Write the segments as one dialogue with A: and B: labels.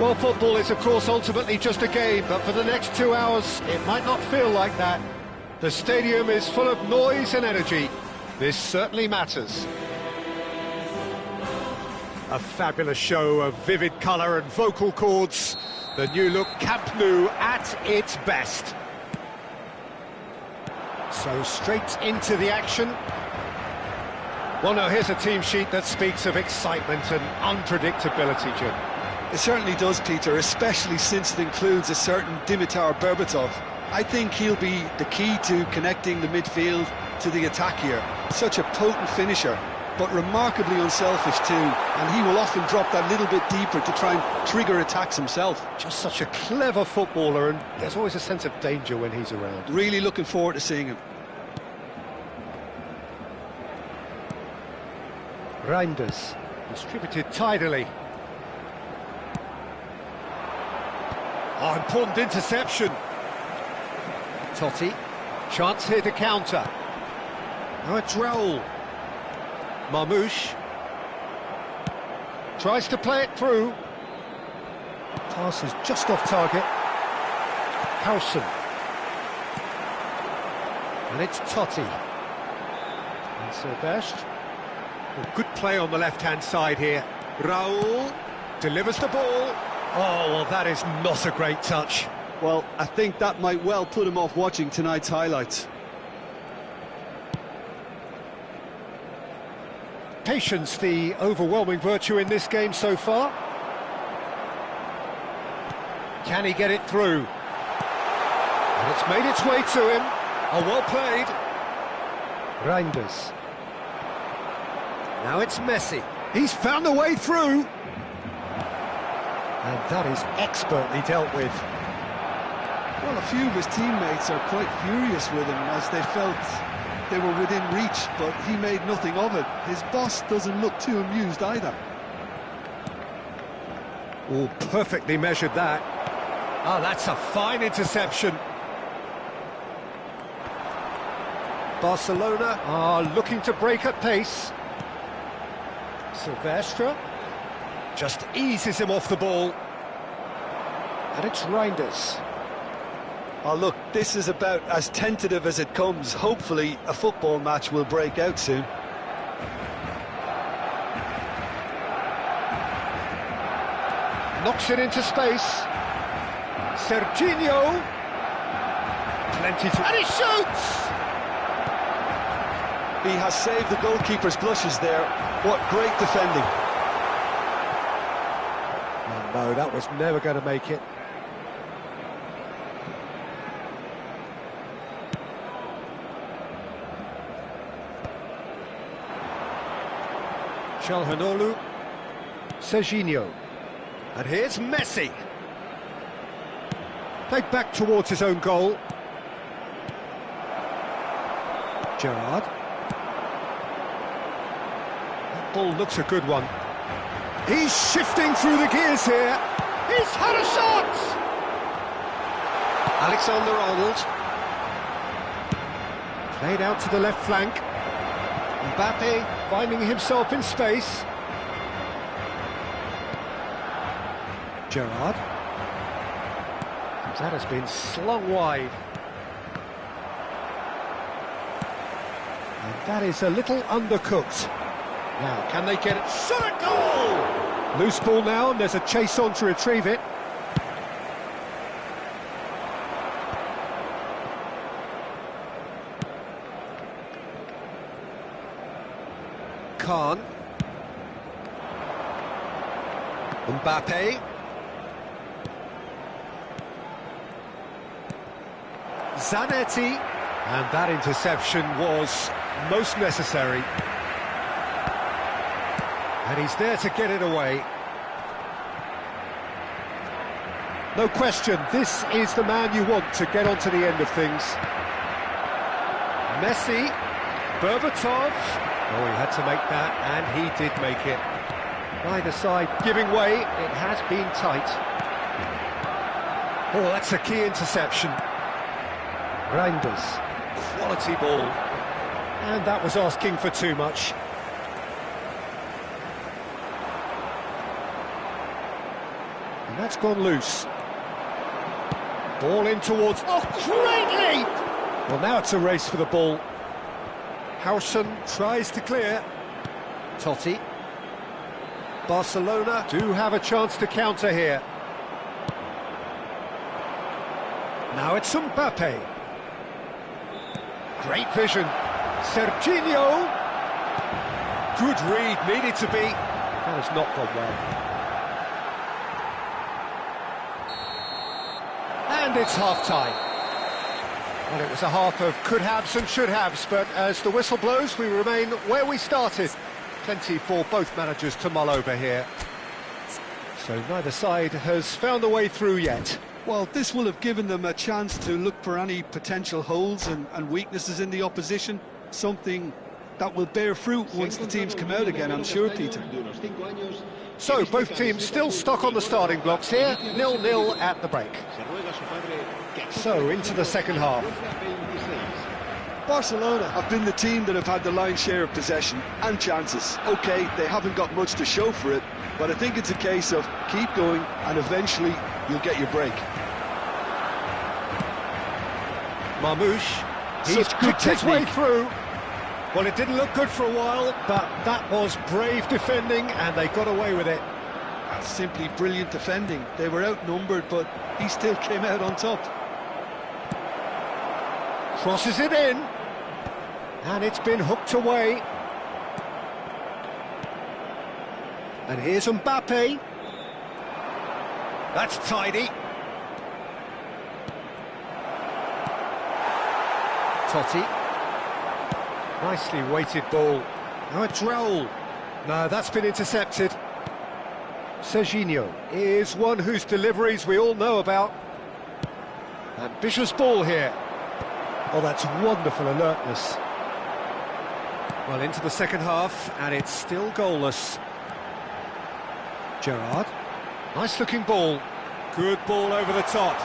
A: Well, football is, of course, ultimately just a game, but for the next 2 hours, it might not feel like that. The stadium is full of noise and energy. This certainly matters. A fabulous show of vivid colour and vocal cords. The new look Camp Nou at its best. So straight into the action. Well, now here's a team sheet that speaks of excitement and unpredictability, Jim.
B: It certainly does, Peter, especially since it includes a certain Dimitar Berbatov. I think he'll be the key to connecting the midfield to the attack here. Such a potent finisher, but remarkably unselfish too, and he will often drop that little bit deeper to try and trigger attacks himself.
A: Just such a clever footballer, and there's always a sense of danger when he's around.
B: Really looking forward to seeing him.
A: Reinders, distributed tidily. Oh, important interception. Totti, chance here to counter. Now it's Raul. Marmouche tries to play it through. Pass is just off target. Howson. And it's Totti. And Silvestre. Well, good play on the left-hand side here. Raul delivers the ball. Oh, well, that is not a great touch.
B: Well, I think that might well put him off watching tonight's highlights.
A: Patience, the overwhelming virtue in this game so far. Can he get it through? And it's made its way to him. Oh, well played. Reinders. Now it's Messi. He's found a way through. And that is expertly dealt with.
B: Well, a few of his teammates are quite furious with him as they felt they were within reach, but he made nothing of it. His boss doesn't look too amused either.
A: Oh, perfectly measured that. Oh, that's a fine interception. Barcelona are looking to break at pace. Silvestre just eases him off the ball. And it's Reinders.
B: Oh, look, this is about as tentative as it comes. Hopefully, a football match will break out soon.
A: Knocks it into space. Serginho. Plenty to... And he shoots!
B: He has saved the goalkeeper's blushes there. What great defending.
A: Oh, no, that was never going to make it. Çalhanoğlu, Serginho, and here's Messi. Played back towards his own goal. Gerrard. That ball looks a good one. He's shifting through the gears here. He's had a shot! Alexander-Arnold. Played out to the left flank. Mbappe finding himself in space. Gerrard. That has been slung wide. And that is a little undercooked. Now, can they get it? Shot at goal! Loose ball now, and there's a chase on to retrieve it. Khan. Mbappe. Zanetti. And that interception was most necessary. And he's there to get it away. No question, this is the man you want to get onto the end of things. Messi. Berbatov. Oh, he had to make that, and he did make it. Neither side giving way, it has been tight. Oh, that's a key interception. Reinders, quality ball. And that was asking for too much. And That's gone loose. Ball in towards... Oh, great leap! Well, now it's a race for the ball. Howson tries to clear. Totti. Barcelona do have a chance to counter here. Now it's Mbappe. Great vision. Serginho. Good read, needed to be. That has not gone well. And it's half-time. Well, it was a half of could-haves and should-haves, but as the whistle blows, we remain where we started. Plenty for both managers to mull over here. So neither side has found a way through yet.
B: Well, this will have given them a chance to look for any potential holes and weaknesses in the opposition, something that will bear fruit once the teams come out again, I'm sure, Peter.
A: So, both teams still stuck on the starting blocks here, 0-0 at the break. So, into the second half.
B: Barcelona have been the team that have had the lion's share of possession and chances. OK, they haven't got much to show for it, but I think it's a case of keep going and eventually you'll get your break.
A: Marmouche, he's kicked his way through. Well, it didn't look good for a while, but that was brave defending and they got away with it.
B: That's simply brilliant defending. They were outnumbered, but he still came out on top.
A: Crosses it in, and it's been hooked away. And here's Mbappe. That's tidy. Totti. Nicely weighted ball. Now a Raul. No, that's been intercepted. Serginho is one whose deliveries we all know about. Ambitious ball here. Oh, that's wonderful alertness. Well, into the second half, and it's still goalless. Gerrard. Nice-looking ball. Good ball over the top.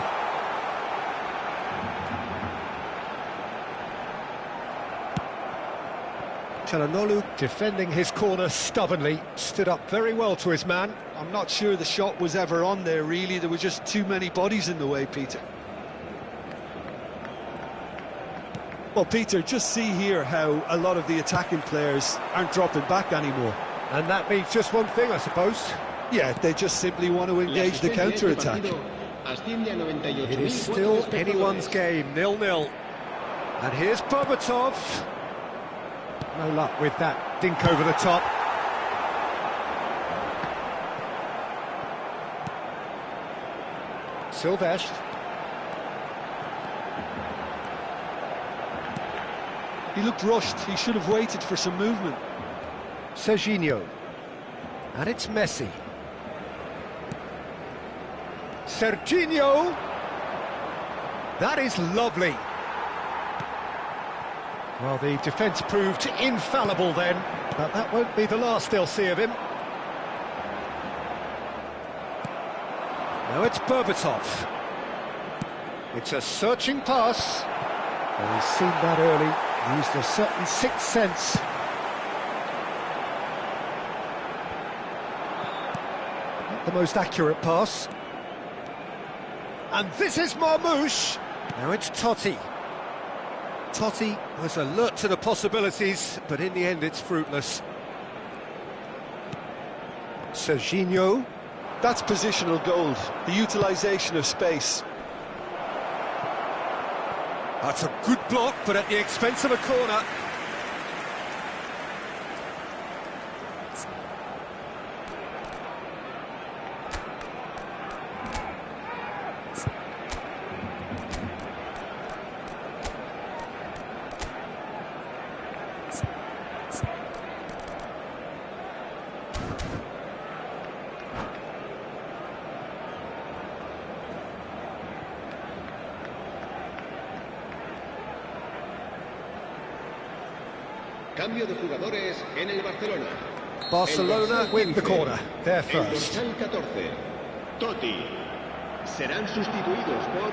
A: Çalhanoğlu defending his corner stubbornly, stood up very well to his man.
B: I'm not sure the shot was ever on there, really. There were just too many bodies in the way, Peter. Well, Peter, just see here how a lot of the attacking players aren't dropping back anymore.
A: And that means just one thing, I suppose.
B: Yeah, they just simply want to engage the counter-attack.
A: It is still anyone's game, 0-0. And here's Berbatov. No luck with that dink over the top. Silvestre.
B: He looked rushed. He should have waited for some movement.
A: Serginho. And it's Messi. Serginho. That is lovely. Well, the defence proved infallible then, but that won't be the last they'll see of him. Now it's Berbatov. It's a searching pass. Well, he's seen that early, used a certain sixth sense. Not the most accurate pass. And this is Marmouche. Now it's Totti. Totti was alert to the possibilities, but in the end it's fruitless. Serginho.
B: That's positional gold, the utilisation of space.
A: That's a good block, but at the expense of a corner.
C: Cambio de jugadores en el Barcelona.
A: Barcelona with the corner. They're first.
C: El dorsal 14, Totti. Serán sustituidos por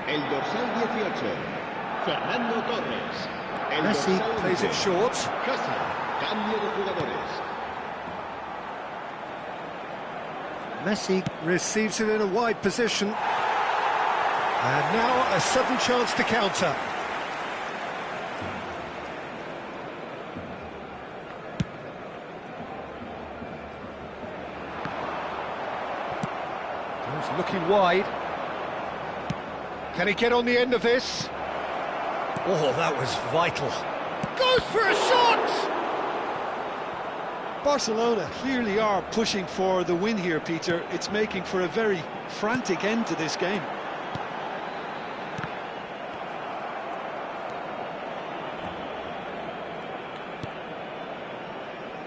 C: el dorsal 18, Fernando Torres. El
A: Messi
C: dorsal
A: plays
C: 11,
A: it short.
C: Casa. Cambio de jugadores.
A: Messi receives it in a wide position. And now a sudden chance to counter. He's looking wide. Can he get on the end of this? Oh, that was vital. Goes for a shot!
B: Barcelona clearly are pushing for the win here, Peter. It's making for a very frantic end to this game.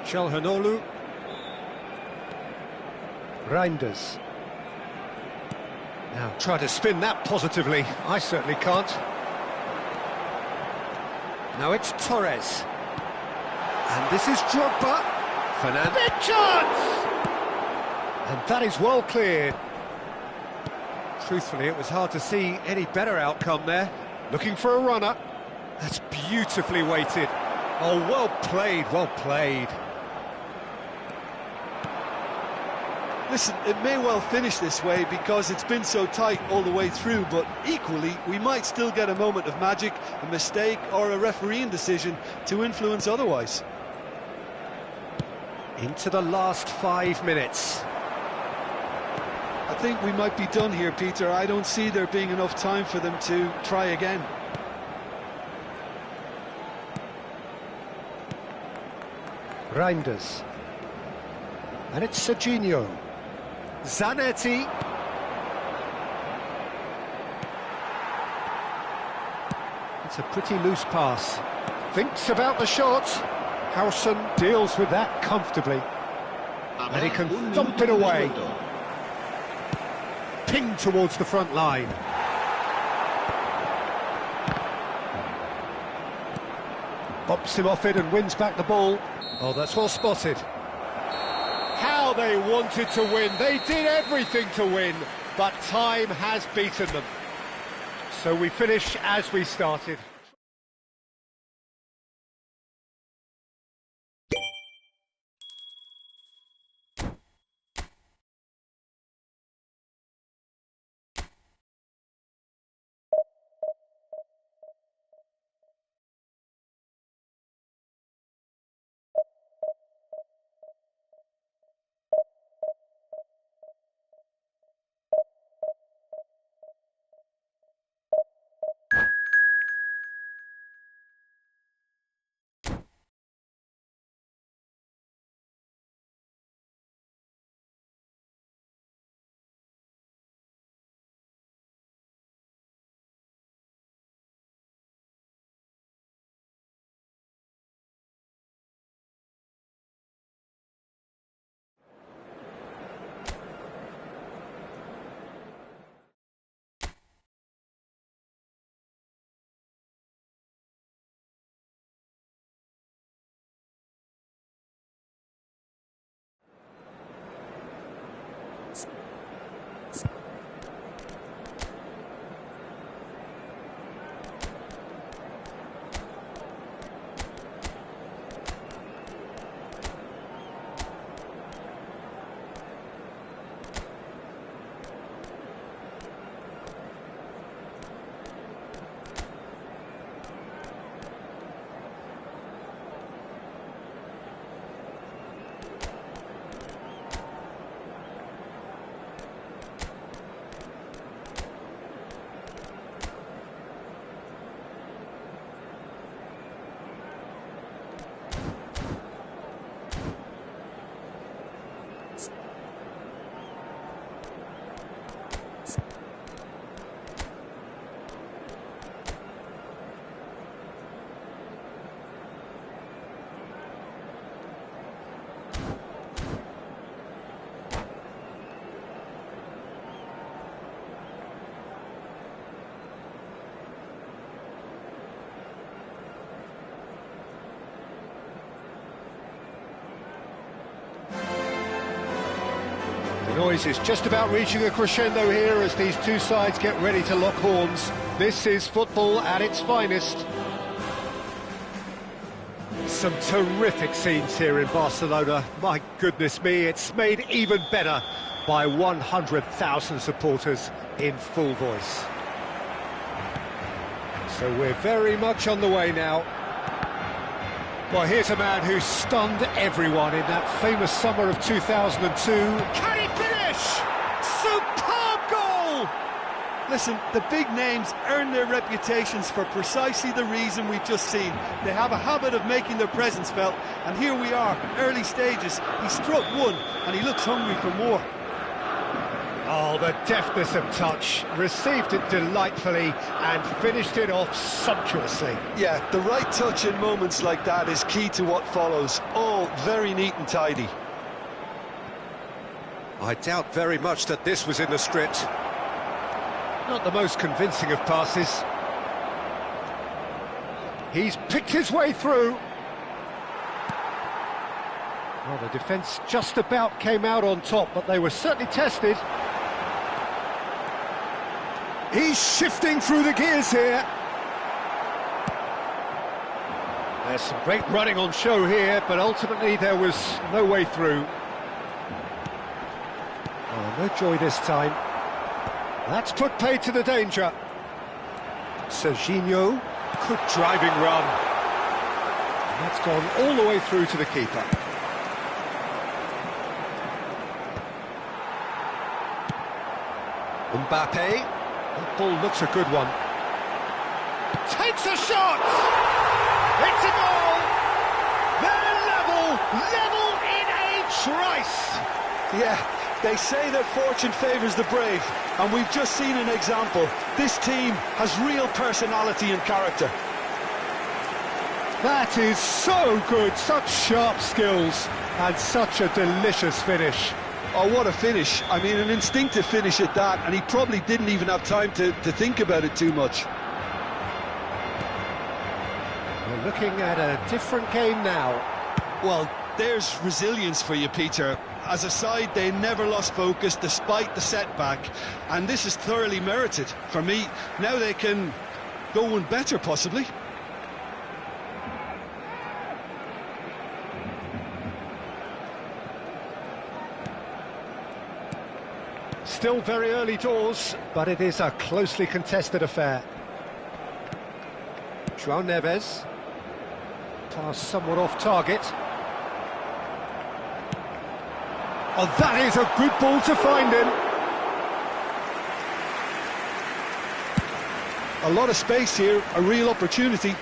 A: Çalhanoğlu. Reinders. Now try to spin that positively. I certainly can't. Now it's Torres. And this is Drogba. Fernand. Big chance! And that is well cleared. Truthfully, it was hard to see any better outcome there. Looking for a runner. That's beautifully weighted. Oh, well played, well played.
B: Listen, it may well finish this way because it's been so tight all the way through, but equally, we might still get a moment of magic, a mistake or a refereeing decision to influence otherwise.
A: Into the last 5 minutes.
B: I think we might be done here, Peter. I don't see there being enough time for them to try again.
A: Reinders. And it's Serginho. Zanetti. It's a pretty loose pass. Thinks about the shot. Howson deals with that comfortably. And he can thump it away. Ping towards the front line. Bops him off it and wins back the ball. Oh, that's well spotted. How they wanted to win. They did everything to win, but time has beaten them. So we finish as we started. The noise is just about reaching a crescendo here as these two sides get ready to lock horns. This is football at its finest. Some terrific scenes here in Barcelona. My goodness me, it's made even better by 100,000 supporters in full voice. So we're very much on the way now. Well, here's a man who stunned everyone in that famous summer of 2002. Can he finish? Superb goal!
B: Listen, the big names earn their reputations for precisely the reason we've just seen. They have a habit of making their presence felt, and here we are, early stages. He struck one, and he looks hungry for more.
A: Oh, the deftness of touch, received it delightfully and finished it off sumptuously.
B: Yeah, the right touch in moments like that is key to what follows. All very neat and tidy.
A: I doubt very much that this was in the script. Not the most convincing of passes. He's picked his way through. Well, the defence just about came out on top, but they were certainly tested. He's shifting through the gears here. There's some great running on show here, but ultimately there was no way through. Oh, no joy this time. That's put paid to the danger. Serginho, good driving run. And that's gone all the way through to the keeper. Mbappe. That ball looks a good one. Takes a shot! It's a goal! They're level in a trice!
B: Yeah, they say that fortune favours the brave, and we've just seen an example. This team has real personality and character.
A: That is so good, such sharp skills, and such a delicious finish.
B: Oh, what a finish. I mean, an instinctive finish at that, and he probably didn't even have time to think about it too much.
A: We're looking at a different game now.
B: Well, there's resilience for you, Peter. As a side, they never lost focus despite the setback, and this is thoroughly merited. For me, now they can go one better, possibly.
A: Still very early doors, but it is a closely contested affair. João Neves. Pass somewhat off target. Oh, that is a good ball to find him.
B: A lot of space here, a real opportunity.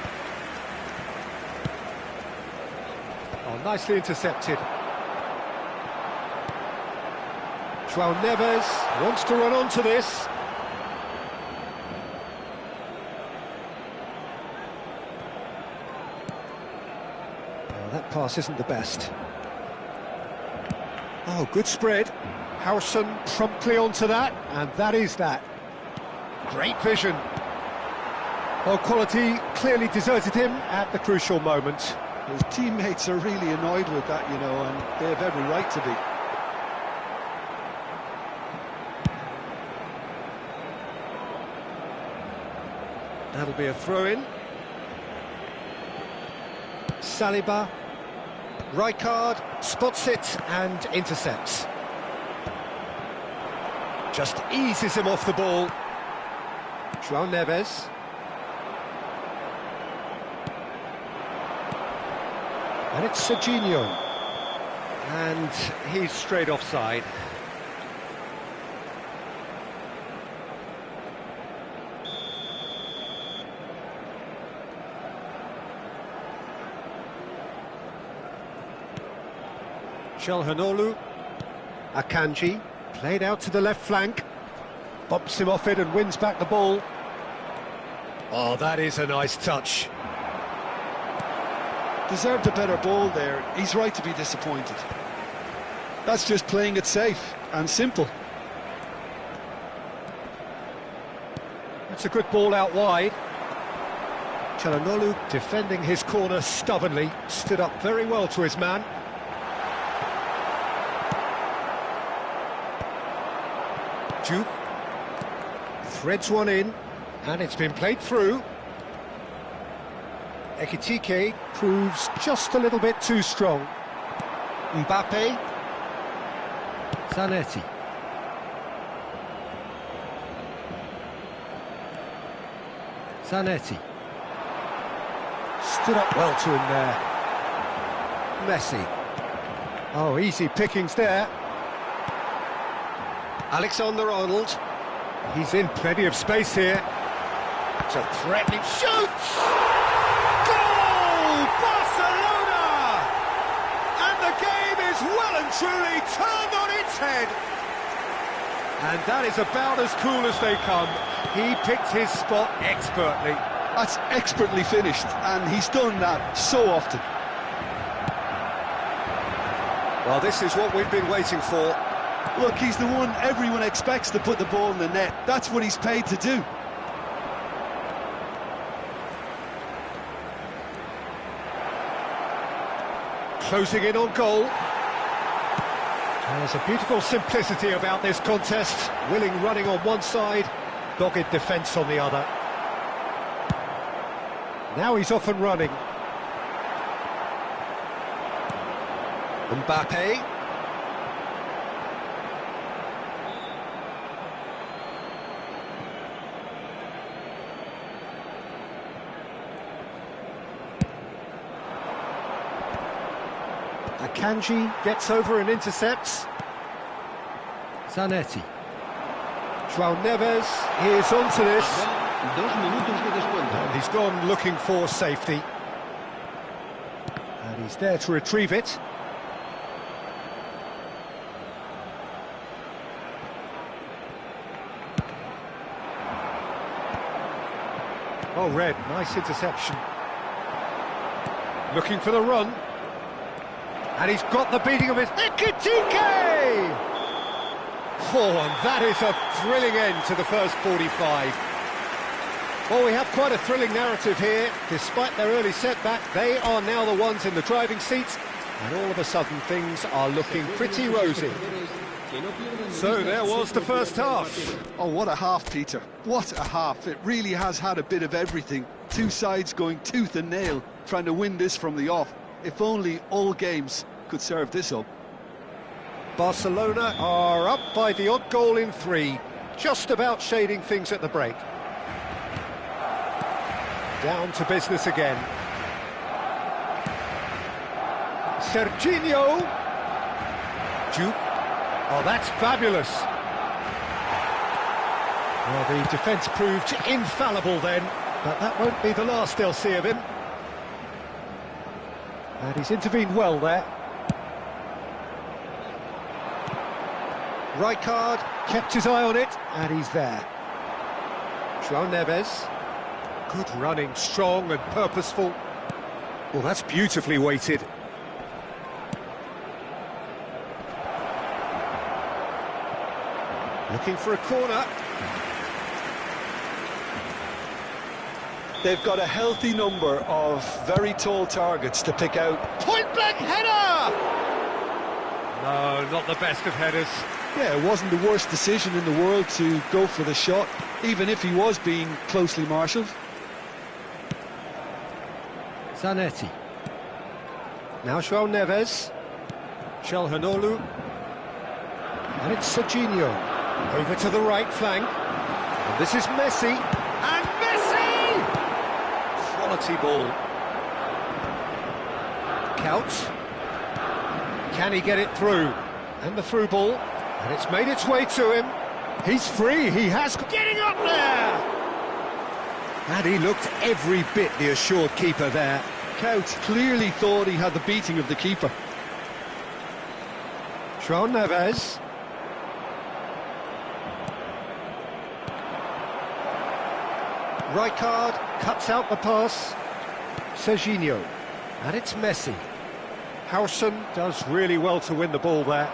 A: Oh, nicely intercepted. João Neves wants to run onto this. Oh, that pass isn't the best. Oh, good spread. Harrison promptly onto that, and that is that. Great vision. Well, quality clearly deserted him at the crucial moment.
B: His teammates are really annoyed with that, you know, and they have every right to be.
A: That'll be a throw-in. Saliba. Rijkaard spots it and intercepts. Just eases him off the ball. João Neves. And it's Serginho. And he's straight offside. Calhanoglu. Akanji, played out to the left flank, bumps him off it and wins back the ball. Oh, that is a nice touch.
B: Deserved a better ball there. He's right to be disappointed. That's just playing it safe and simple.
A: That's a good ball out wide. Calhanoglu defending his corner stubbornly, stood up very well to his man. Juve threads one in, and it's been played through. Ekitike proves just a little bit too strong. Mbappe. Zanetti. Zanetti. Stood up well to him there. Messi. Oh, easy pickings there. Alexander-Arnold. He's in plenty of space here. It's a threatening shoot! Goal! Barcelona! And the game is well and truly turned on its head. And that is about as cool as they come. He picked his spot expertly.
B: That's expertly finished, and he's done that so often.
A: Well, this is what we've been waiting for.
B: Look, he's the one everyone expects to put the ball in the net. That's what he's paid to do.
A: Closing in on goal. There's a beautiful simplicity about this contest. Willing running on one side, dogged defence on the other. Now he's off and running. Mbappe. Akanji gets over and intercepts. Zanetti. João Neves, he is onto this.
C: 2 minutos de descuento.
A: And he's gone looking for safety. And he's there to retrieve it. Oh, Red, nice interception. Looking for the run. And he's got the beating of his... Ekitike! Oh, and that is a thrilling end to the first 45. Well, we have quite a thrilling narrative here. Despite their early setback, they are now the ones in the driving seat. And all of a sudden, things are looking pretty rosy. So there was the first half.
B: Oh, what a half, Peter. What a half. It really has had a bit of everything. Two sides going tooth and nail, trying to win this from the off. If only all games could serve this up.
A: Barcelona are up by the odd goal in 3, just about shading things at the break. Down to business again. Serginho. Duke. Oh, that's fabulous. Well, the defence proved infallible then, but that won't be the last they'll see of him. And he's intervened well there. Rijkaard kept his eye on it, and he's there. João Neves. Good running, strong and purposeful. Well, that's beautifully weighted. Looking for a corner.
B: They've got a healthy number of very tall targets to pick out.
A: Point-blank header! No, not the best of headers.
B: Yeah, it wasn't the worst decision in the world to go for the shot, even if he was being closely marshalled.
A: Zanetti. Now João Neves. Calhanoglu. And it's Serginho. Over to the right flank. And this is Messi. And Messi! Quality ball. Couch. Can he get it through? And the through ball. And it's made its way to him. He's free. He has... Getting up there! And he looked every bit the assured keeper there.
B: Couch clearly thought he had the beating of the keeper.
A: João Neves. Rijkaard cuts out the pass. Serginho. And it's Messi. Howson does really well to win the ball there.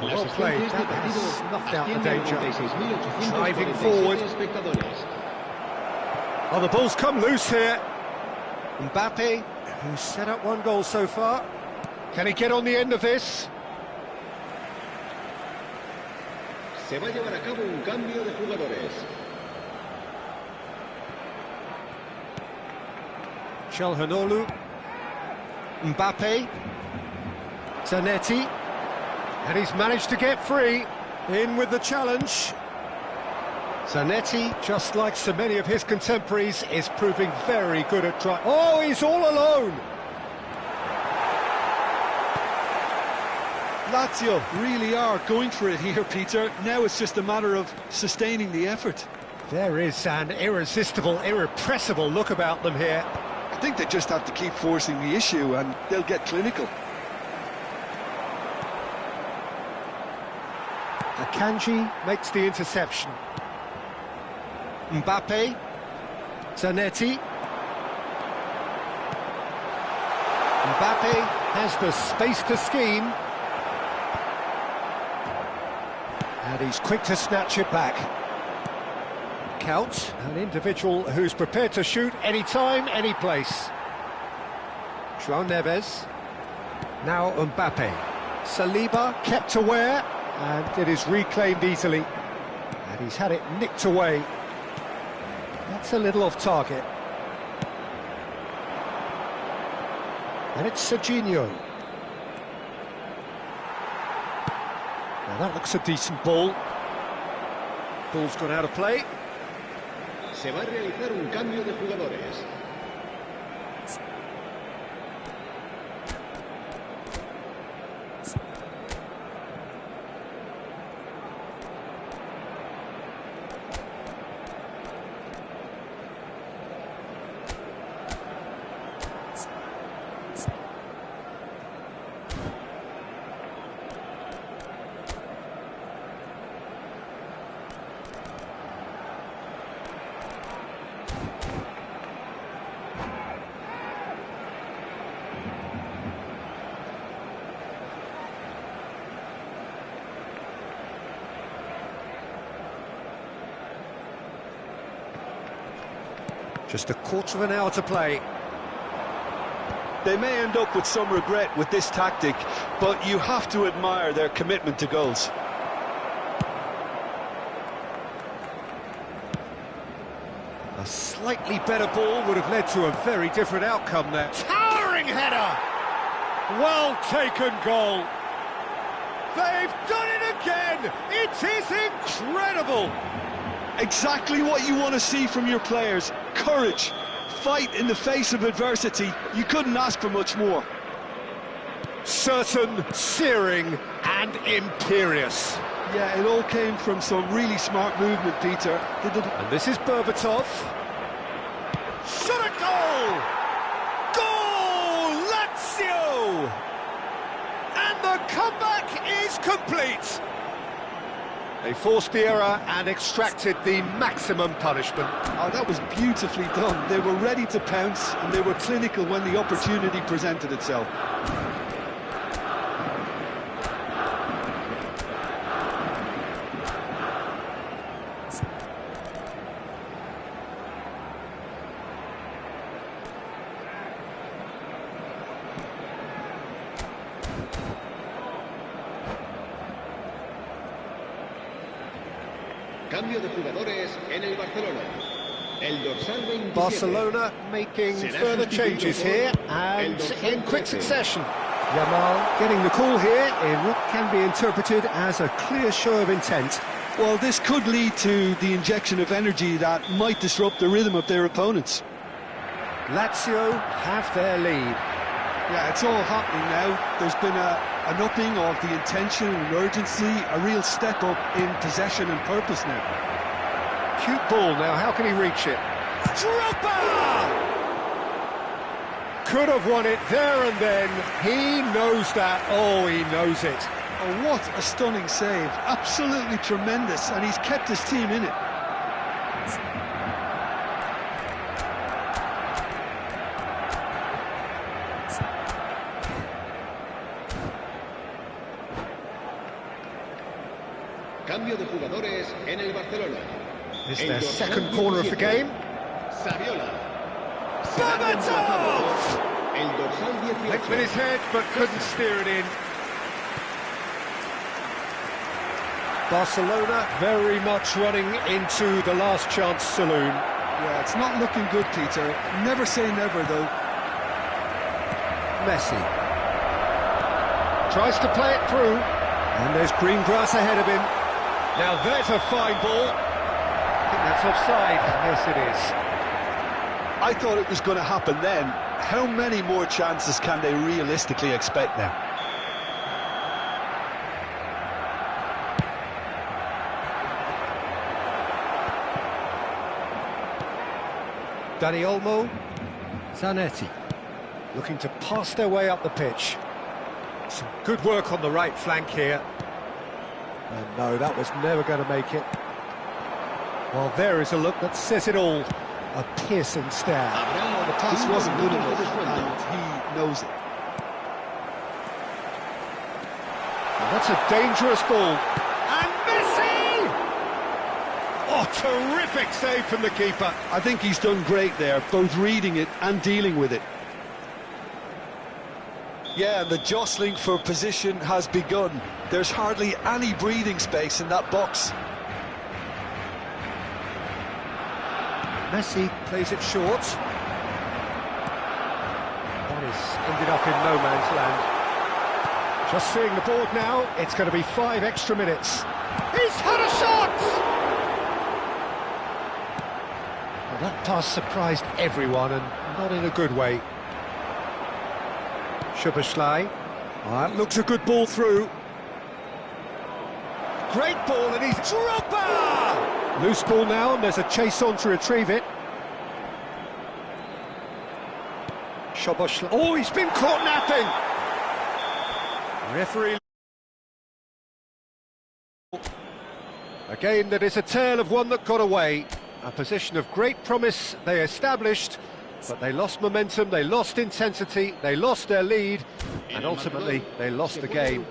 A: Well played. That has snuffed out the danger. Driving forward. Oh, the ball's come loose here. Mbappe, who's set up one goal so far. Can he get on the end of this?
C: Se va a llevar a cabo un cambio de jugadores.
A: Calhanoglu. Mbappe. Zanetti. And he's managed to get free. In with the challenge. Zanetti, just like so many of his contemporaries, is proving very good at trying. Oh, he's all alone!
B: Lazio really are going for it here, Peter. Now it's just a matter of sustaining the effort.
A: There is an irresistible, irrepressible look about them here.
B: I think they just have to keep forcing the issue and they'll get clinical.
A: Akanji makes the interception. Mbappe, Zanetti. Mbappe has the space to scheme. And he's quick to snatch it back. Couch, an individual who's prepared to shoot any time, any place. João Neves. Now Mbappe. Saliba kept aware, and it is reclaimed easily. And he's had it nicked away. That's a little off target. And it's Serginho. Now that looks a decent ball. Ball's gone out of play.
C: Se va a realizar un cambio de jugadores.
A: Just a quarter of an hour to play.
B: They may end up with some regret with this tactic, but you have to admire their commitment to goals.
A: A slightly better ball would have led to a very different outcome there. Towering header! Well taken goal. They've done it again! It is incredible!
B: Exactly what you want to see from your players. Courage, fight in the face of adversity. You couldn't ask for much more.
A: Certain, searing and imperious.
B: Yeah, it all came from some really smart movement, Peter.
A: And this is Berbatov. Shot a goal! Goal! Lazio! And the comeback is complete. They forced the error and extracted the maximum punishment.
B: Oh, that was beautifully done. They were ready to pounce and they were clinical when the opportunity presented itself.
C: Cambio de jugadores en el Barcelona. El dorsal 27.
A: Barcelona making further changes here and in quick succession. Yamal getting the call here in what can be interpreted as a clear show of intent.
B: Well, this could lead to the injection of energy that might disrupt the rhythm of their opponents.
A: Lazio have their lead.
B: Yeah, it's all happening now. There's been an upping of the intention and urgency, a real step up in possession and purpose now.
A: Cute ball now, how can he reach it? Dropper! Could have won it there and then. He knows that. Oh, he knows it.
B: Oh, what a stunning save. Absolutely tremendous, and he's kept his team in it.
C: Cambio de jugadores en el Barcelona.
A: This is their second corner of the game.
C: Saviola.
A: Berbatov!
C: El dorsal 18.
A: Linked with his head, but couldn't steer it in. Barcelona very much running into the last chance saloon.
B: Yeah, it's not looking good, Peter. Never say never, though.
A: Messi. Tries to play it through. And there's green grass ahead of him. Now there's a fine ball. think that's offside. Yes, it is.
B: I thought it was going to happen then. How many more chances can they realistically expect now?
A: Dani Olmo, Zanetti, looking to pass their way up the pitch. Some good work on the right flank here. And no, that was never going to make it. Well, there is a look that says it all. A piercing stare.
B: Well, the pass wasn't good enough, and he knows it.
A: Well, that's a dangerous ball. And Messi! Oh, terrific save from the keeper.
B: I think he's done great there, both reading it and dealing with it. Yeah, and the jostling for position has begun. There's hardly any breathing space in that box.
A: Messi plays it short. That is ended up in no man's land. Just seeing the board now, it's going to be 5 extra minutes. He's had a shot! Well, that pass surprised everyone, and not in a good way. Szoboszlai. That looks a good ball through. Great ball, and he's Drogba! Loose ball now, and there's a chase on to retrieve it. Szoboszlai. Oh, he's been caught napping! Referee. Again, that is a tale of one that got away. A position of great promise they established, but they lost momentum, they lost intensity, they lost their lead, and ultimately they lost the game.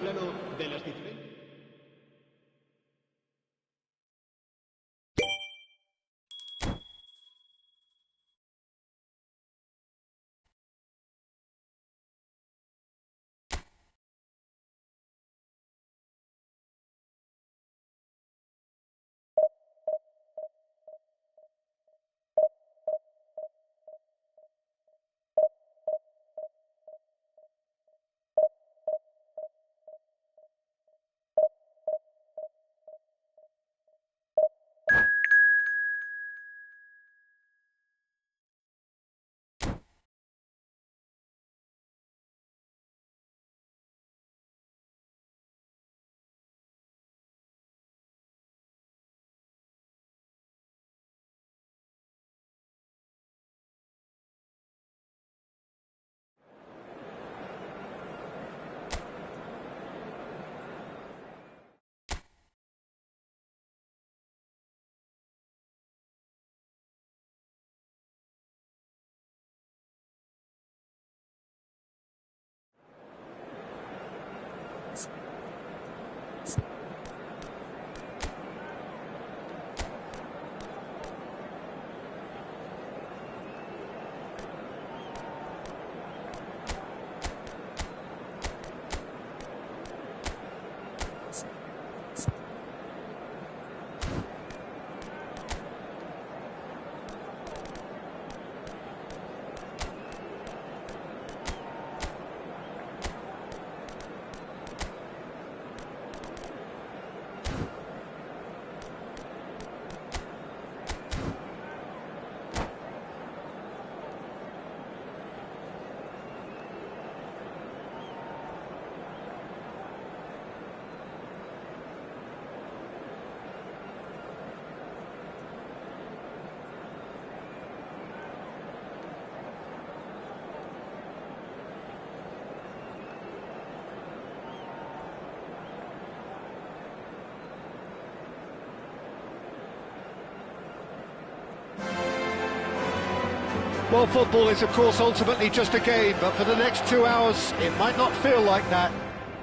A: Well, football is, of course, ultimately just a game, but for the next 2 hours, it might not feel like that.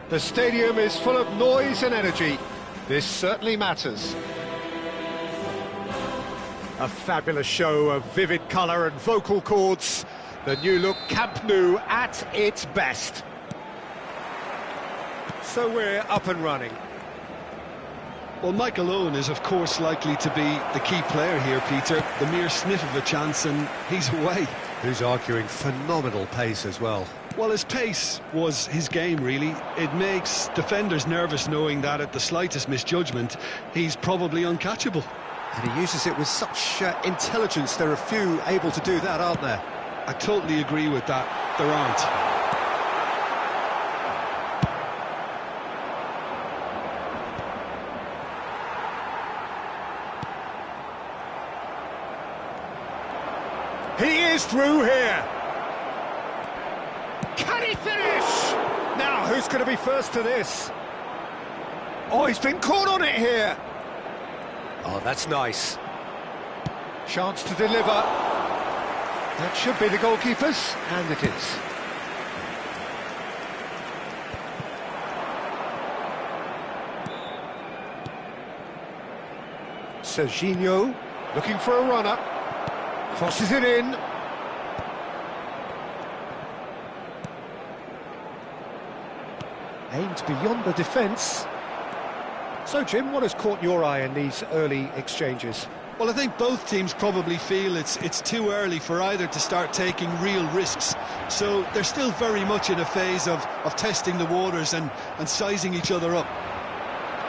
A: The stadium is full of noise and energy. This certainly matters. A fabulous show of vivid colour and vocal cords. The new look Camp Nou at its best. So we're up and running.
B: Well, Michael Owen is, of course, likely to be the key player here, Peter. The mere sniff of a chance and he's away.
A: Who's arguing phenomenal pace as well.
B: Well, his pace was his game, really. It makes defenders nervous knowing that at the slightest misjudgment, he's probably uncatchable.
A: And he uses it with such intelligence. There are few able to do that, aren't there?
B: I totally agree with that. There aren't.
A: He is through here. Can he finish? Now, who's going to be first to this? Oh, he's been caught on it here. Oh, that's nice. Chance to deliver. That should be the goalkeeper's, and it is. Serginho looking for a runner. Crosses it in. Aimed beyond the defence. So, Jim, what has caught your eye in these early exchanges?
B: Well, I think both teams probably feel it's too early for either to start taking real risks. So they're still very much in a phase of testing the waters and sizing each other up.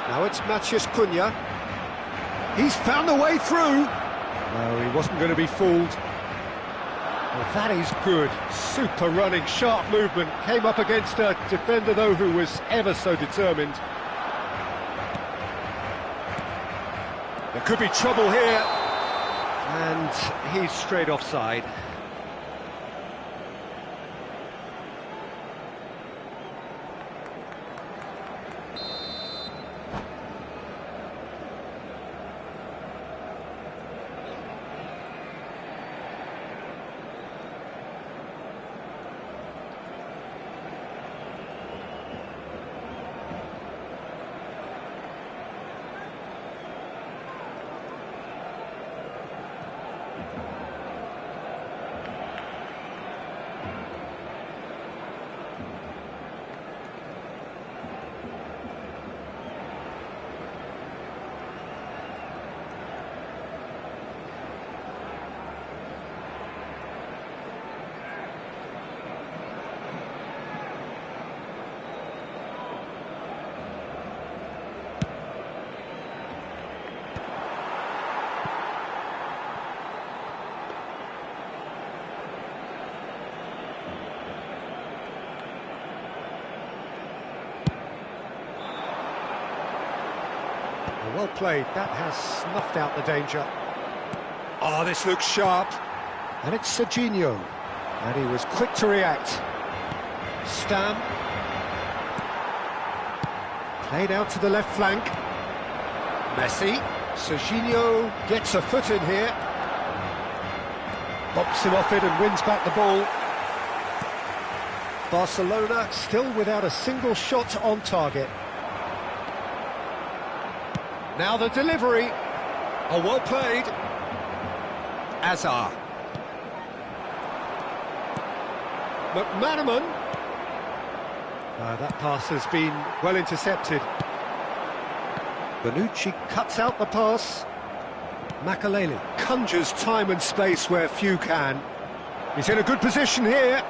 A: Now it's Matheus Cunha. He's found a way through. No, he wasn't going to be fooled. Well, that is good. Super running, sharp movement. Came up against a defender, though, who was ever so determined. There could be trouble here. And he's straight offside. Well played, that has snuffed out the danger. Oh, this looks sharp. And it's Serginho. And he was quick to react. Stam. Played out to the left flank. Messi. Serginho gets a foot in here. Bops him off it and wins back the ball. Barcelona still without a single shot on target. Now the delivery. Oh, well played. Azar. McManaman. That pass has been well intercepted. Bonucci cuts out the pass. Makalele conjures time and space where few can. He's in a good position here.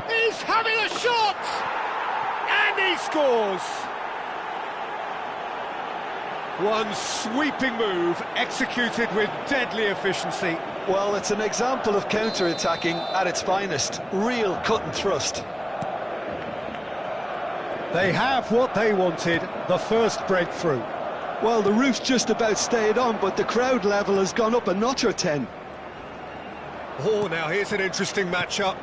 A: He's having a shot! And he scores! One sweeping move, executed with deadly efficiency.
B: Well, it's an example of counter-attacking at its finest. Real cut and thrust.
A: They have what they wanted, the first breakthrough.
B: Well, the roof's just about stayed on, but the crowd level has gone up a notch or 10.
A: Oh, now here's an interesting matchup.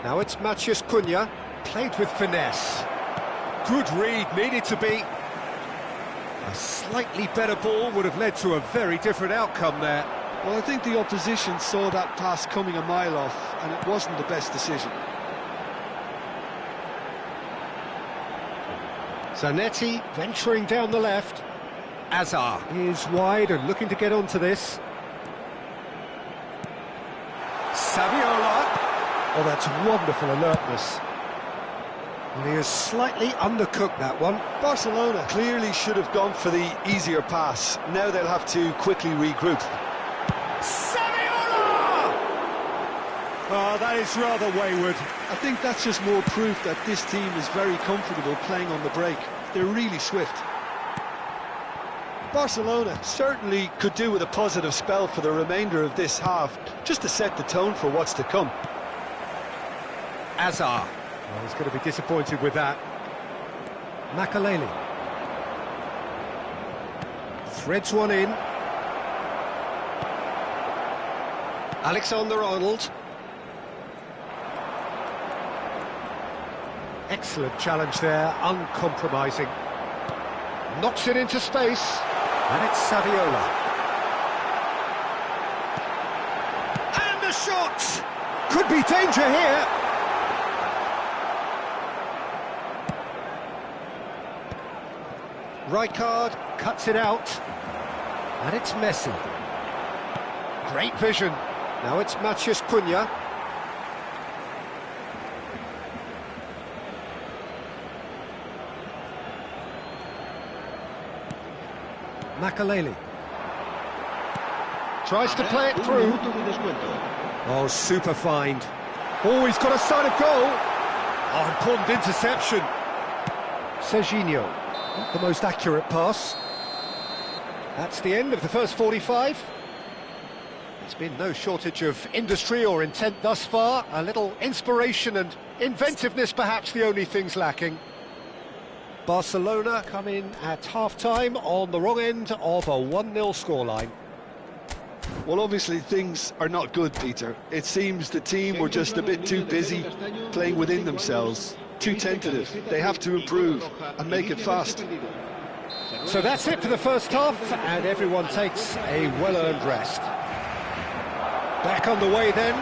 A: Now it's Matheus Cunha, played with finesse. Good read, needed to be. A slightly better ball would have led to a very different outcome there.
B: Well, I think the opposition saw that pass coming a mile off, and it wasn't the best decision.
A: Zanetti venturing down the left. Azar is wide and looking to get onto this. Saviola. Oh, that's wonderful alertness. And he has slightly undercooked that one.
B: Barcelona clearly should have gone for the easier pass. Now they'll have to quickly regroup.
A: Saviola! Oh, that is rather wayward.
B: I think that's just more proof that this team is very comfortable playing on the break. They're really swift. Barcelona certainly could do with a positive spell for the remainder of this half, just to set the tone for what's to come.
A: Azar. Well, he's going to be disappointed with that. Makaleli. Threads one in. Alexander-Arnold. Excellent challenge there, uncompromising. Knocks it into space, and it's Saviola. And the shot! Could be danger here. Rijkaard cuts it out, and it's Messi. Great vision. Now it's Matheus Cunha. Makaleli. Tries to play it through. Oh, super find. Oh, he's got a sight of goal. Oh, important interception. Serginho. Not the most accurate pass. That's the end of the first 45. There's been no shortage of industry or intent thus far. A little inspiration and inventiveness, perhaps the only things lacking. Barcelona come in at half-time on the wrong end of a 1-0 scoreline.
B: Well, obviously things are not good, Peter. It seems the team were just a bit too busy playing within themselves, too tentative. They have to improve and make it fast.
A: So that's it for the first half, and everyone takes a well-earned rest. Back on the way then.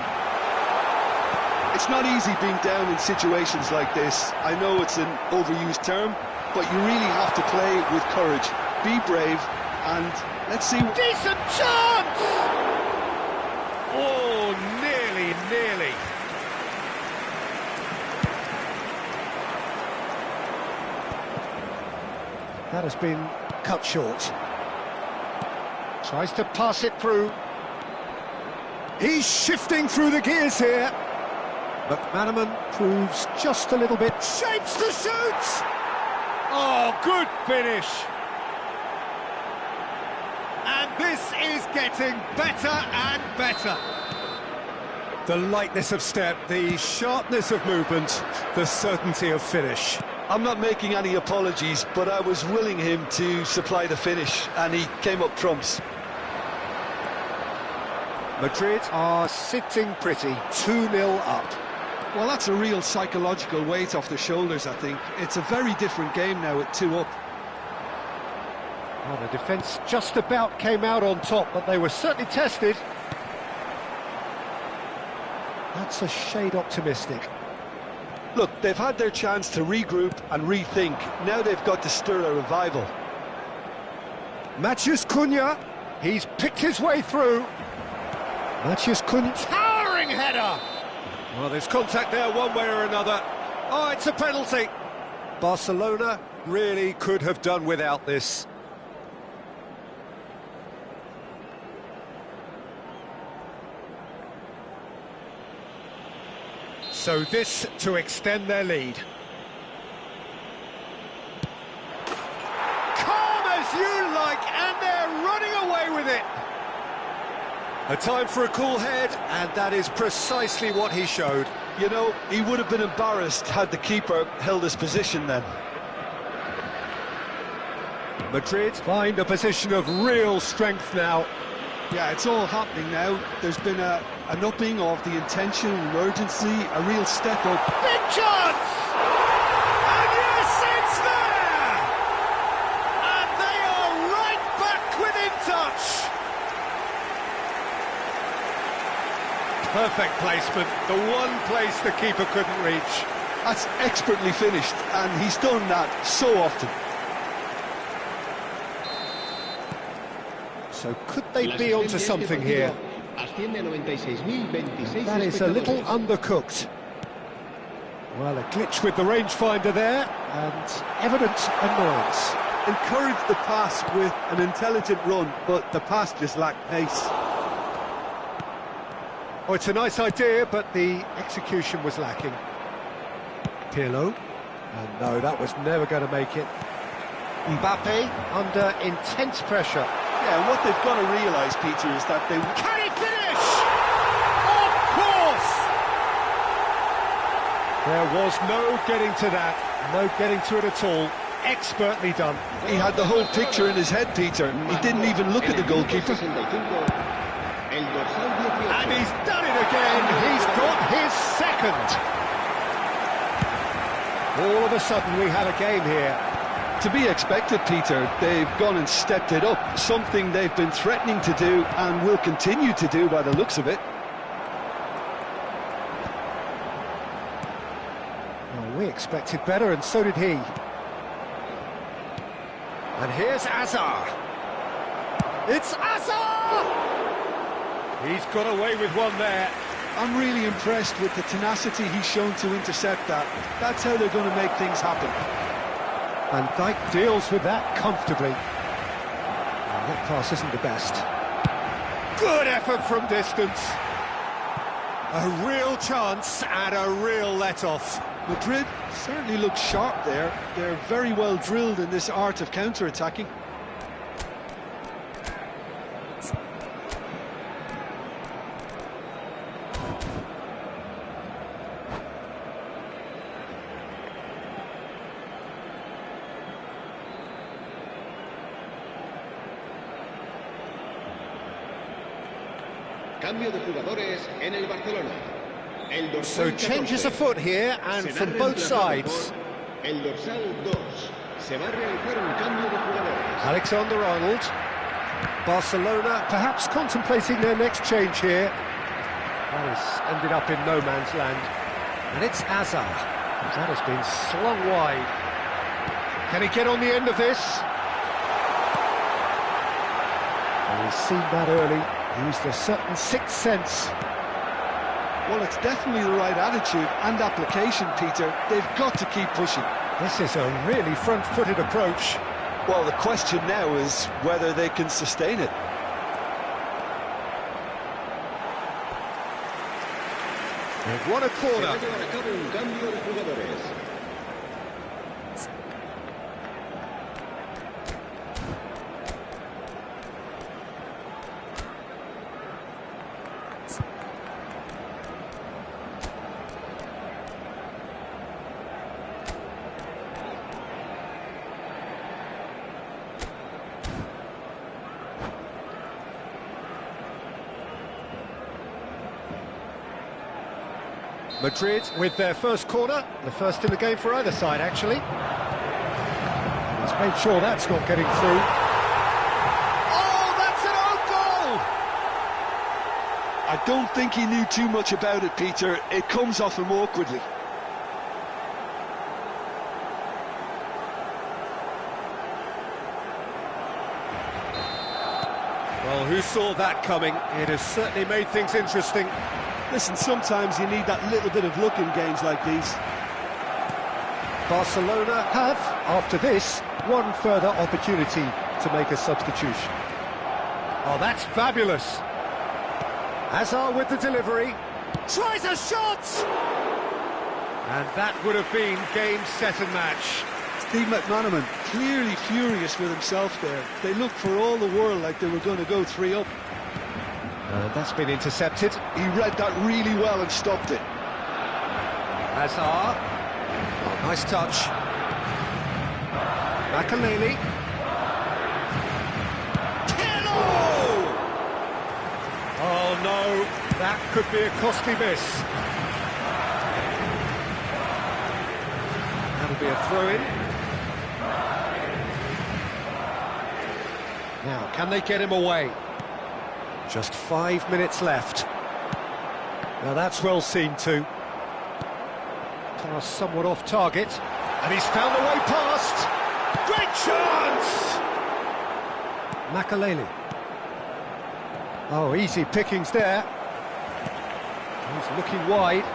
B: It's not easy being down in situations like this. I know it's an overused term, but you really have to play with courage. Be brave, and let's see...
A: Decent chance! Oh, nearly. That has been cut short. Tries to pass it through. He's shifting through the gears here. McManaman proves just a little bit. Shapes to shoot! Oh, good finish. And this is getting better and better. The lightness of step, the sharpness of movement, the certainty of finish.
B: I'm not making any apologies, but I was willing him to supply the finish, and he came up trumps.
A: Madrid are sitting pretty, 2-0 up.
B: Well, that's a real psychological weight off the shoulders, I think. It's a very different game now at 2 up.
A: Well, the defence just about came out on top, but they were certainly tested. That's a shade optimistic.
B: Look, they've had their chance to regroup and rethink. Now they've got to stir a revival.
A: Matheus Cunha, he's picked his way through. Matheus Cunha, towering header! Well, there's contact there one way or another. Oh, it's a penalty. Barcelona really could have done without this. So this to extend their lead. Calm as you like, and they're running away with it. A time for a cool head, and that is precisely what he showed.
B: You know, he would have been embarrassed had the keeper held his position then.
A: Madrid find a position of real strength now.
B: Yeah, it's all happening now. There's been an upping of the intention and urgency, a real step up.
A: Big chance! And yes, it's there! And they are right back within touch. Perfect placement, the one place the keeper couldn't reach.
B: That's expertly finished, and he's done that so often.
A: So could they be onto something here? That is a little undercooked. Well, a glitch with the rangefinder there, and evident annoyance.
B: Encouraged the pass with an intelligent run, but the pass just lacked pace.
A: Oh, it's a nice idea, but the execution was lacking. Pirlo. And no, that was never going to make it. Mbappe under intense pressure.
B: Yeah, what they've got to realise, Peter, is that they...
A: Can he finish? Of course! There was no getting to that, no getting to it at all. Expertly done.
B: He had the whole picture in his head, Peter. He didn't even look at the goalkeeper.
A: And he's done it again. He's got his second. All of a sudden we have a game here.
B: To be expected, Peter. They've gone and stepped it up, something they've been threatening to do and will continue to do by the looks of it.
A: Well, we expected better, and so did he. And here's Azar. It's Azar! He's got away with one there.
B: I'm really impressed with the tenacity he's shown to intercept that. That's how they're going to make things happen.
A: And Dijk deals with that comfortably. Well, that pass isn't the best. Good effort from distance. A real chance and a real let-off.
B: Madrid certainly look sharp there. They're very well drilled in this art of counter-attacking.
C: Cambio de jugadores en el Barcelona.
A: So changes afoot here, and from both sides.
C: El dorsal 2. Se va a realizar un cambio de jugadores.
A: Alexander-Arnold. Barcelona perhaps contemplating their next change here. That has ended up in no man's land. And it's Azar. That has been slung wide. Can he get on the end of this? Well, he's seen that early. Used a certain sixth sense.
B: Well, it's definitely the right attitude and application, Peter. They've got to keep pushing.
A: This is a really front-footed approach.
B: Well, the question now is whether they can sustain it.
A: They've won a corner. Madrid with their first corner, the first in the game for either side, actually. He's made sure that's not getting through. Oh, that's an own goal!
B: I don't think he knew too much about it, Peter. It comes off him awkwardly.
A: Well, who saw that coming? It has certainly made things interesting.
B: Listen, sometimes you need that little bit of luck in games like these.
A: Barcelona have, after this, one further opportunity to make a substitution. Oh, that's fabulous. Hazard with the delivery. Tries a shot! And that would have been game, set and match.
B: Steve McManaman clearly furious with himself there. They looked for all the world like they were going to go 3 up.
A: That's been intercepted.
B: He read that really well and stopped it.
A: Hazard. Oh, nice touch. Makaleli. Oh no, that could be a costly miss. That'll be a throw-in. Now, can they get him away? Just 5 minutes left. Now that's well seen too. Pass somewhat off target. And he's found the way past. Great chance! Makaleli. Oh, easy pickings there. He's looking wide.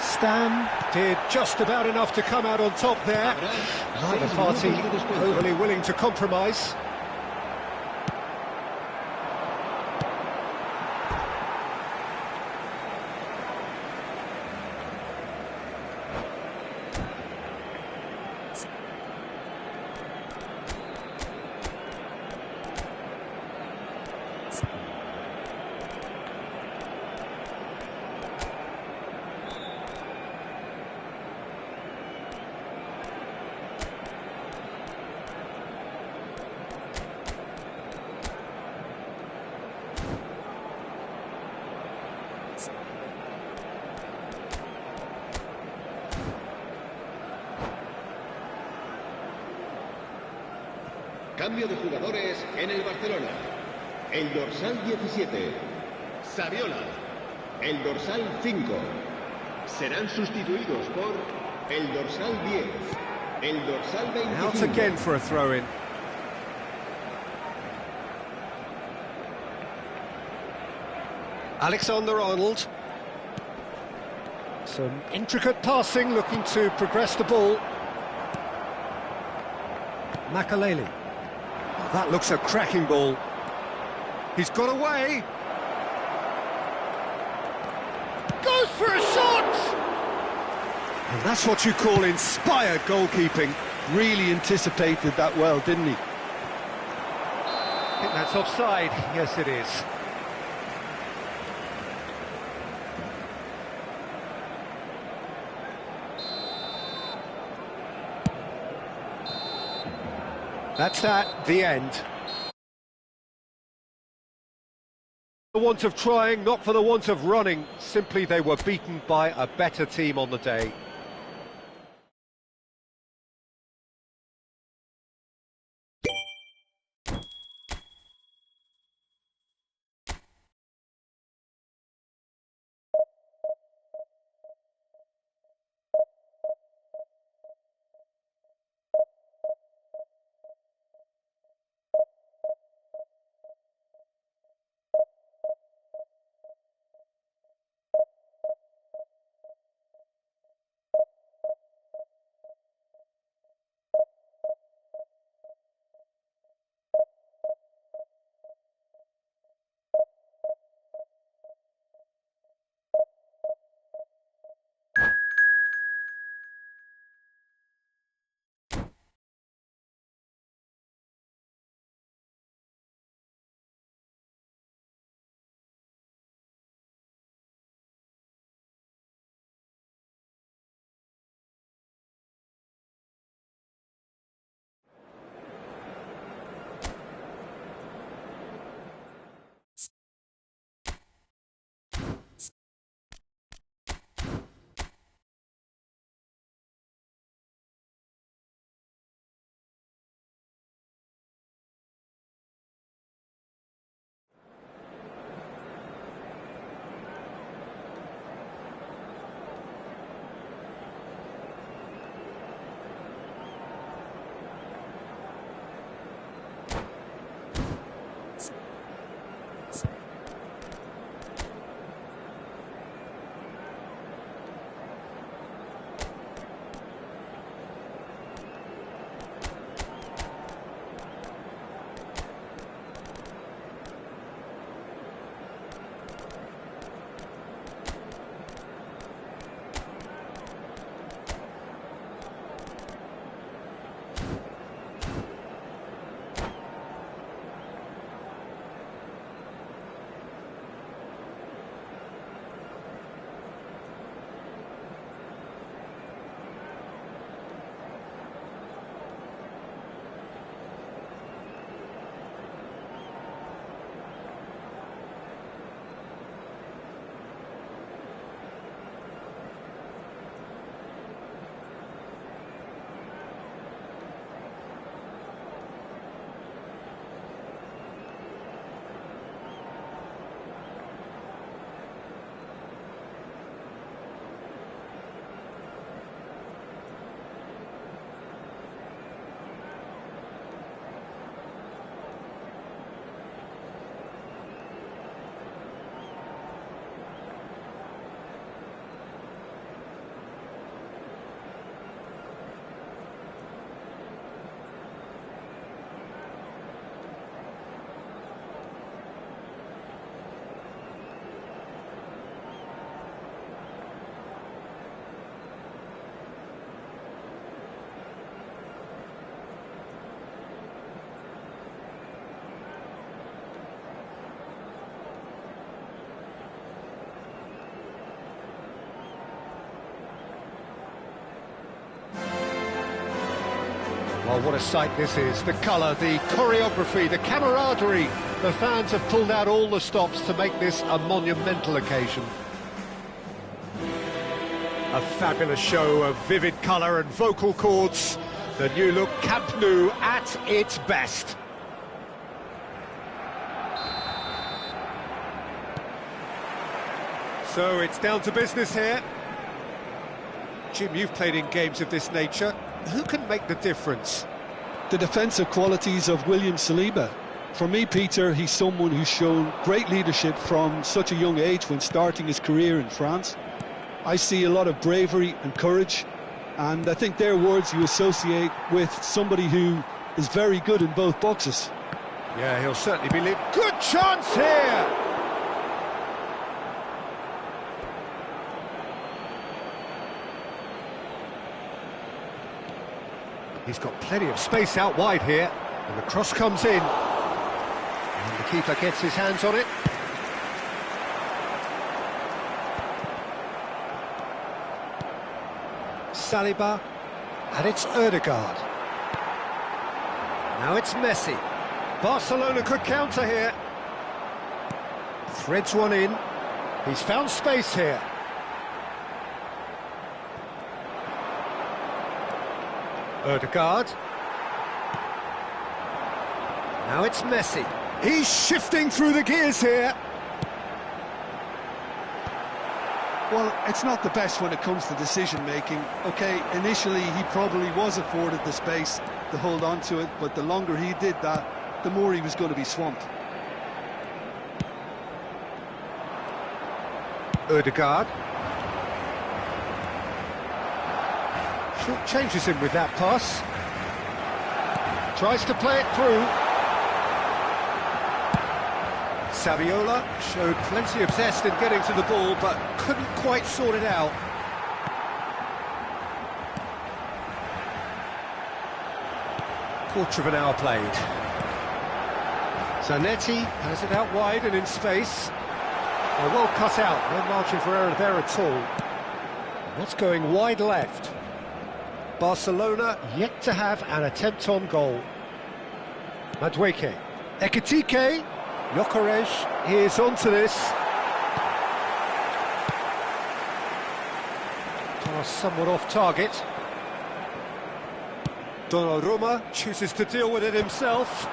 A: Stam did just about enough to come out on top there. Neither party overly willing to compromise.
C: Cambio de jugadores en el Barcelona. El dorsal 17, Saviola. El dorsal 5. Serán sustituidos por el dorsal 10, el dorsal 25.
A: Out again for a throw-in. Alexander-Arnold. Some intricate passing, looking to progress the ball. Makaleli. Oh, that looks a cracking ball. He's got away. Goes for a shot!
B: And that's what you call inspired goalkeeping. Really anticipated that well, didn't he?
A: I think that's offside. Yes, it is. That's that, the end. For the want of trying, not for the want of running, simply they were beaten by a better team on the day. Well, what a sight this is. The colour, the choreography, the camaraderie. The fans have pulled out all the stops to make this a monumental occasion. A fabulous show of vivid colour and vocal cords. The new look Camp Nou at its best. So it's down to business here. Jim, you've played in games of this nature. Who can make the difference?
B: The defensive qualities of William Saliba. For me, Peter, he's someone who's shown great leadership from such a young age when starting his career in France. I see a lot of bravery and courage, and I think they're words you associate with somebody who is very good in both boxes.
A: Yeah, he'll certainly be lit. Good chance here! He's got plenty of space out wide here, and the cross comes in. And the keeper gets his hands on it. Saliba, and it's Ødegaard. Now it's Messi. Barcelona could counter here. Threads one in. He's found space here. Ødegaard. Now it's Messi. He's shifting through the gears here.
B: Well, it's not the best when it comes to decision-making. OK, initially he probably was afforded the space to hold on to it, but the longer he did that, the more he was going to be swamped.
A: Ødegaard. Short changes him with that pass. Tries to play it through. Saviola showed plenty of zest in getting to the ball, but couldn't quite sort it out. Quarter of an hour played. Zanetti has it out wide and in space. Well cut out, no margin for error there at all. And that's going wide left. Barcelona yet to have an attempt on goal. Madueke. Ekitike. Gyökeres is onto this. Pass somewhat off target. Donnarumma chooses to deal with it himself.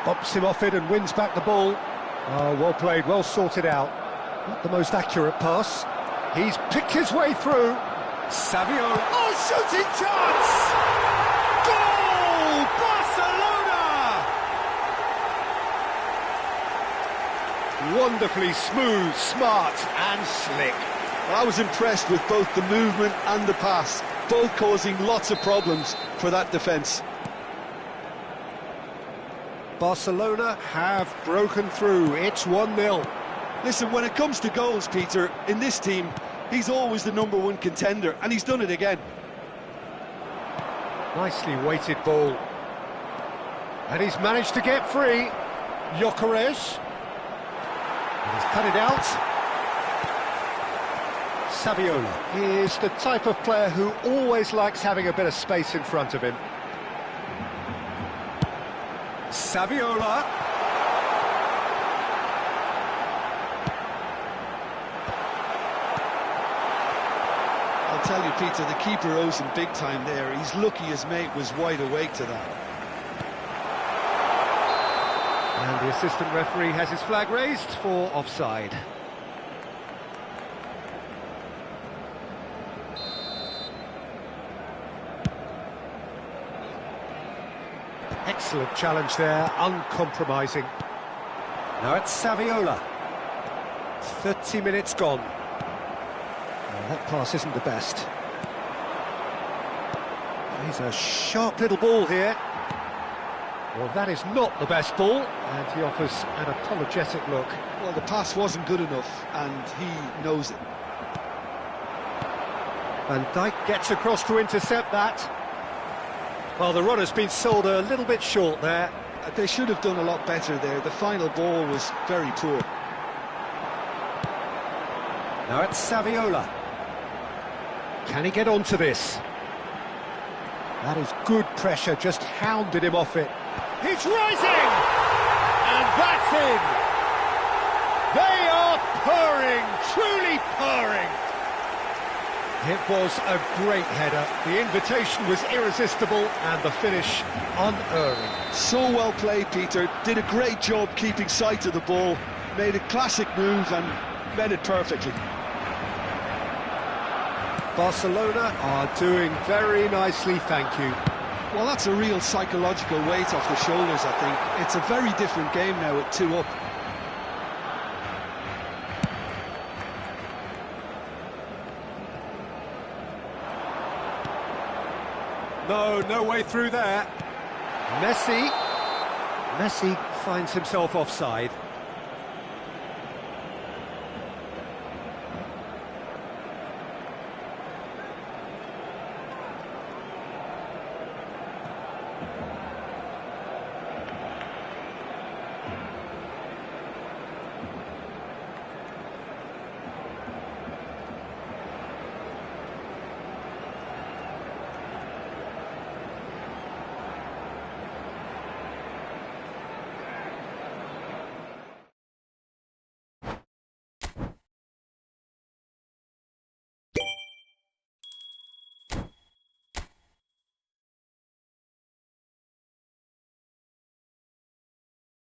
A: Bumps him off it and wins back the ball. Oh, well played, well sorted out. Not the most accurate pass. He's picked his way through. Saviola. Oh, shooting chance! Goal! Barcelona! Wonderfully smooth, smart and slick.
B: Well, I was impressed with both the movement and the pass, both causing lots of problems for that defence.
A: Barcelona have broken through. It's 1-0.
B: Listen, when it comes to goals, Peter, in this team, he's always the #1 contender, and he's done it again.
A: Nicely weighted ball. And he's managed to get free. Gyökeres. And he's cut it out. Saviola is the type of player who always likes having a bit of space in front of him. Saviola.
B: I'll tell you, Peter, the keeper owes him big time there. He's lucky his mate was wide awake to that.
A: And the assistant referee has his flag raised for offside. Excellent challenge there, uncompromising. Now it's Saviola. 30 minutes gone. Well, that pass isn't the best. He's a sharp little ball here. Well, that is not the best ball, and he offers an apologetic look.
B: Well, the pass wasn't good enough, and he knows it.
A: Van Dijk gets across to intercept that. Well, the runner's been sold a little bit short there.
B: They should have done a lot better there. The final ball was very poor.
A: Now it's Saviola. Can he get onto this? That is good pressure, just hounded him off it. He's rising! And that's in! They are purring, truly purring! It was a great header. The invitation was irresistible and the finish unerring.
B: So well played, Peter. Did a great job keeping sight of the ball. Made a classic move and read it perfectly.
A: Barcelona are doing very nicely, thank you.
B: Well, that's a real psychological weight off the shoulders, I think. It's a very different game now with 2 up.
A: No way through there. Messi finds himself offside.